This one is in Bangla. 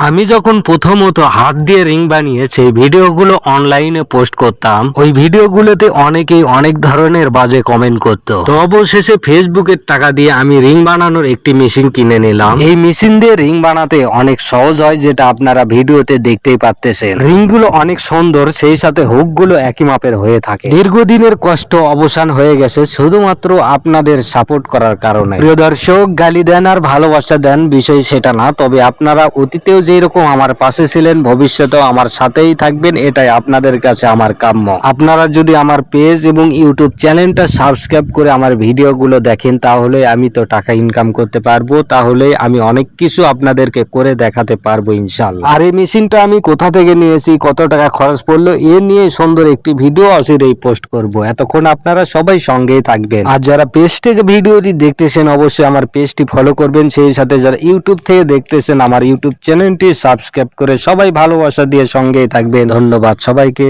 আমি যখন প্রথমত হাত দিয়ে রিং বানিয়ে সেই ভিডিওগুলো অনলাইনে পোস্ট করতাম, ওই ভিডিওগুলোতে অনেকেই অনেক ধরনের বাজে কমেন্ট করতো। তো অবশেষে ফেসবুকের টাকা দিয়ে আমি রিং বানানোর একটি মেশিন কিনে নিলাম। এই মেশিন দিয়ে রিং বানাতে অনেক সহজ হয়, যেটা আপনারা ভিডিওতে দেখতেই পাচ্তেছেন। রিংগুলো অনেক সুন্দর, সেই সাথে হুকগুলো একই মাপের হয়ে থাকে। দীর্ঘদিনের কষ্ট অবসান হয়ে গেছে শুধুমাত্র আপনাদের সাপোর্ট করার কারণে। প্রিয় দর্শক, গালি দেন আর ভালোবাসা দেন, বিষয় সেটা না, তবে আপনারা অতীতেও যেরকম আমার পাশে ছিলেন ভবিষ্যতেও আমার সাথেই থাকবেন, এটাই আপনাদের কাছে আমার কাম্য। আপনারা যদি আমার পেজ এবং ইউটিউব চ্যানেলটা সাবস্ক্রাইব করে আমার ভিডিওগুলো দেখেন, তাহলে আমি তো টাকা ইনকাম করতে পারবো, তাহলে আমি অনেক কিছু আপনাদেরকে করে দেখাতে পারবো ইনশাআল্লাহ। আর এই মেশিনটা আমি কোথা থেকে নিয়েছি, কত টাকা খরচ পড়লো, এ নিয়ে সুন্দর একটি ভিডিও অচিরেই পোস্ট করব। এতক্ষণ আপনারা সবাই সঙ্গেই থাকবেন। আর যারা পেজ থেকে ভিডিওটি দেখতেছেন অবশ্যই আমার পেজটি ফলো করবেন, সেই সাথে যারা ইউটিউব থেকে দেখতেছেন আমার ইউটিউব চ্যানেলটি সাবস্ক্রাইব করে সবাই ভালোবাসা দিয়ে সঙ্গেই থাকবেন। ধন্যবাদ সবাইকে।